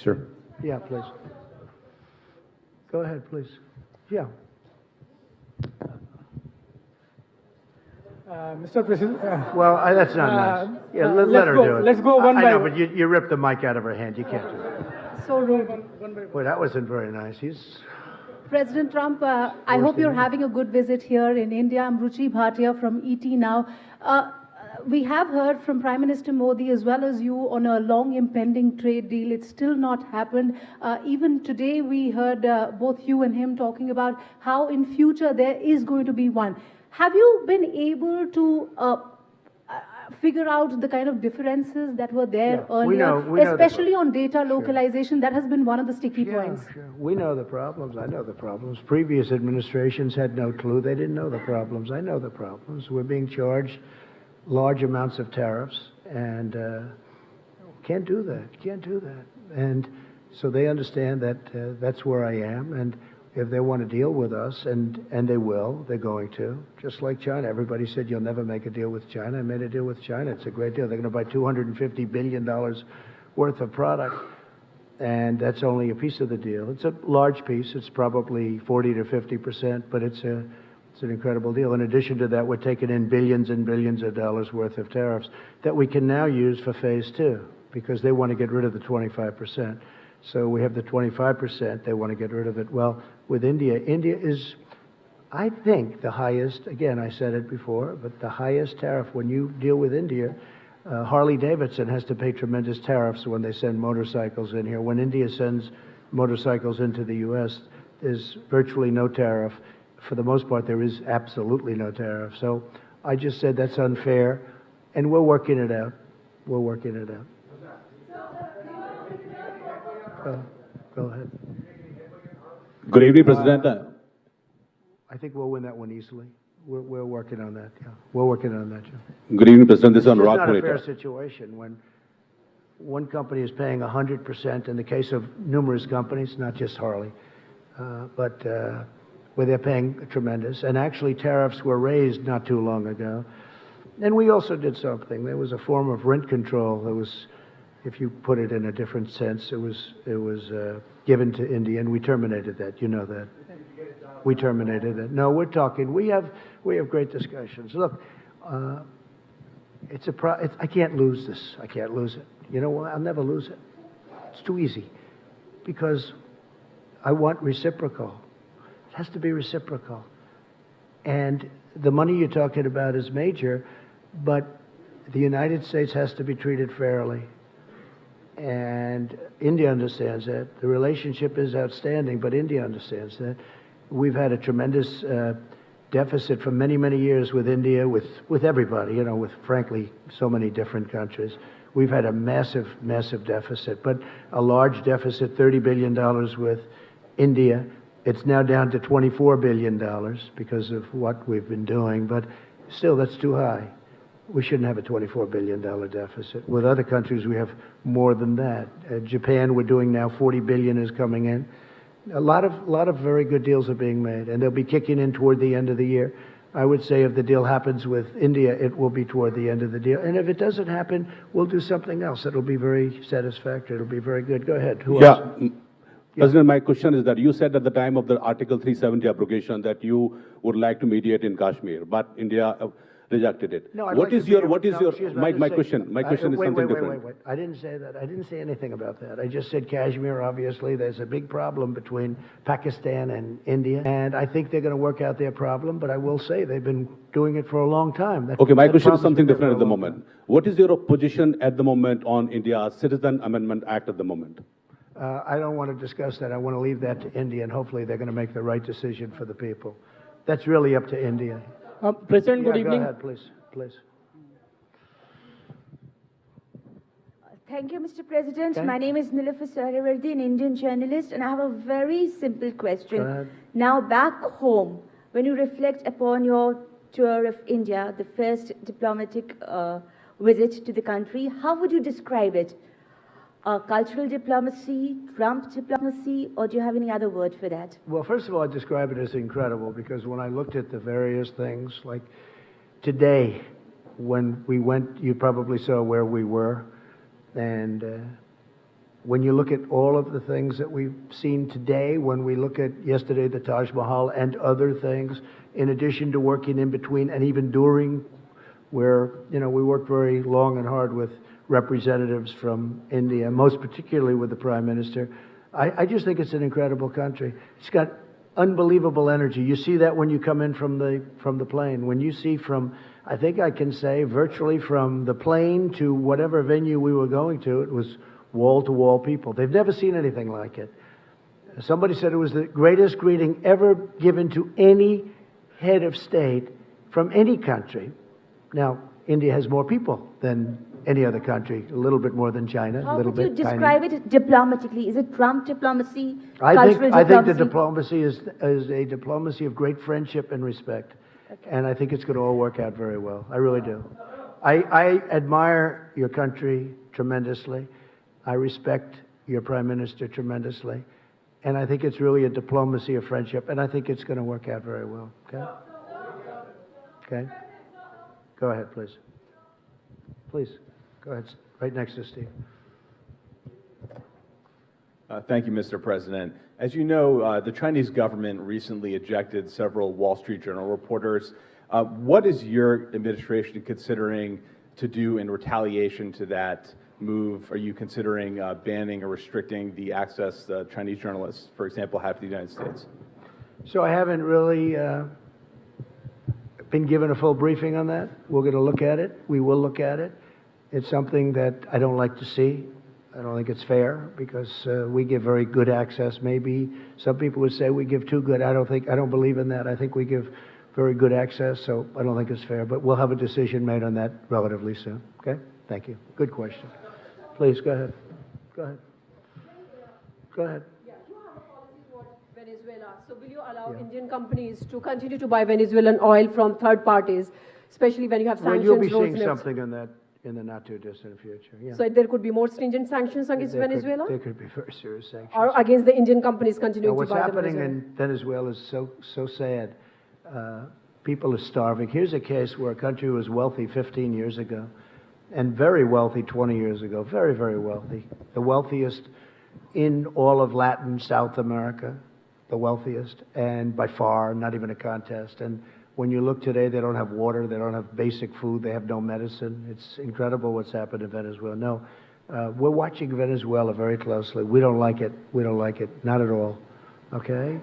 Sir. Yeah, please. Go ahead, please. Yeah. Mr. President, Well, that's not nice. Yeah, let her do it. Let's go one I by know, one. but you ripped the mic out of her hand. You can't do that. So rude. Boy, that wasn't very nice. He's... President Trump, I hope you're having a good visit here in India. I'm Ruchi Bhatia from ET Now. We have heard from Prime Minister Modi as well as you on a long impending trade deal. It's still not happened. Even today we heard both you and him talking about how in future there is going to be one. Have you been able to figure out the kind of differences that were there earlier, we know especially on data localization? That has been one of the sticky points. Sure. We know the problems. I know the problems. Previous administrations had no clue. They didn't know the problems. I know the problems. We're being charged large amounts of tariffs, and can't do that. Can't do that. And so they understand that that's where I am, and if they want to deal with us, and they will, they're going to, just like China. Everybody said you'll never make a deal with China. I made a deal with China. It's a great deal. They're going to buy $250 billion worth of product, and that's only a piece of the deal. It's a large piece. It's probably 40 to 50%, but it's an incredible deal. In addition to that, we're taking in billions and billions of dollars worth of tariffs that we can now use for phase two, because they want to get rid of the 25%. So we have the 25%, they want to get rid of it. Well, with India, India is, I think, the highest, again, I said it before, but the highest tariff when you deal with India. Harley Davidson has to pay tremendous tariffs when they send motorcycles in here. When India sends motorcycles into the U.S., there's virtually no tariff. For the most part, there is absolutely no tariff. So I just said that's unfair, and we're working it out. We're working it out. Go ahead. Good evening, President. I think we'll win that one easily. We're working on that, yeah. We're working on that, Joe. Good evening, President. This is on It's Rock not a fair Monitor. situation when one company is paying 100% in the case of numerous companies, not just Harley, but where they're paying tremendous. And actually, tariffs were raised not too long ago. And we also did something. There was a form of rent control that was, if you put it in a different sense, it was given to India, and we terminated that. You know that. We terminated it. No, we're talking. We have great discussions. Look, I can't lose this. I can't lose it. You know what? I'll never lose it. It's too easy, because I want reciprocal. It has to be reciprocal. And the money you're talking about is major, but the United States has to be treated fairly. And India understands that. The relationship is outstanding, but India understands that. We've had a tremendous deficit for many, many years with India, with everybody, you know, with, frankly, so many different countries. We've had a massive, massive deficit, but a large deficit, $30 billion with India. It's now down to $24 billion because of what we've been doing, but still, that's too high. We shouldn't have a $24 billion deficit. With other countries, we have more than that. Japan, we're doing now, $40 billion is coming in. A lot of very good deals are being made, and they'll be kicking in toward the end of the year. I would say if the deal happens with India, it will be toward the end of the deal. And if it doesn't happen, we'll do something else. It'll be very satisfactory. It'll be very good. Go ahead. Who else? President, my question is that you said at the time of the Article 370 abrogation that you would like to mediate in Kashmir, but India rejected it. No, my question is something different. Wait. I didn't say that. I didn't say anything about that. I just said Kashmir, obviously, there's a big problem between Pakistan and India, and I think they're going to work out their problem, but I will say they've been doing it for a long time. Okay, my question is something different at the moment. What is your position at the moment on India's Citizen Amendment Act at the moment? I don't want to discuss that. I want to leave that to India, and hopefully they're going to make the right decision for the people. That's really up to India. President, good evening. Go ahead, please. Thank you, Mr. President. My name is Nilüfer Sahravardi, an Indian journalist, and I have a very simple question. Go ahead. Now, back home, when you reflect upon your tour of India, the first diplomatic visit to the country, how would you describe it? Cultural diplomacy, Trump diplomacy, or do you have any other word for that? Well, first of all, I describe it as incredible, because when I looked at the various things, like today, when we went, you probably saw where we were, and When you look at all of the things that we've seen today, when we look at yesterday the Taj Mahal and other things, in addition to working in between and even during, where, you know, we worked very long and hard with representatives from India, most particularly with the Prime Minister. I just think it's an incredible country. It's got unbelievable energy. You see that when you come in from the plane. When you see from, I think I can say, virtually from the plane to whatever venue we were going to, it was wall-to-wall people. They've never seen anything like it. Somebody said it was the greatest greeting ever given to any head of state from any country. Now, India has more people than any other country, a little bit more than China, a How little would you bit describe tiny. it diplomatically? Is it Trump diplomacy, I cultural think the diplomacy? diplomacy is a diplomacy of great friendship and respect. And I think it's going to all work out very well. I really do. I admire your country tremendously. I respect your Prime Minister tremendously. And I think it's really a diplomacy of friendship. And I think it's going to work out very well. Okay? Okay? Go ahead, please. Please. Go ahead. Right next to Steve. Thank you, Mr. President. As you know, the Chinese government recently ejected several Wall Street Journal reporters. What is your administration considering to do in retaliation to that move? Are you considering banning or restricting the access Chinese journalists, for example, have to the United States? So I haven't really been given a full briefing on that. We're going to look at it. We will look at it. It's something that I don't like to see. I don't think it's fair because we give very good access. Maybe some people would say we give too good. I don't believe in that. I think we give very good access, so I don't think it's fair. But we'll have a decision made on that relatively soon. Okay? Thank you. Good question. Please, go ahead. Go ahead. Go ahead. Yeah, you have a policy towards Venezuela. So will you allow Indian companies to continue to buy Venezuelan oil from third parties, especially when you have Well, sanctions? you'll be rules seeing in it? something on that in the not-too-distant future. Yeah. So there could be more stringent sanctions against Venezuela? There could be very serious sanctions. Or against the Indian companies Now, continuing to what's buy the happening Venezuelan? in Venezuela is so sad. People are starving. Here's a case where a country was wealthy 15 years ago and very wealthy 20 years ago. Very, very wealthy. The wealthiest in all of Latin South America, the wealthiest, and by far, not even a contest. And when you look today, they don't have water, they don't have basic food, they have no medicine. It's incredible what's happened in Venezuela. No, we're watching Venezuela very closely. We don't like it. We don't like it. Not at all. Okay?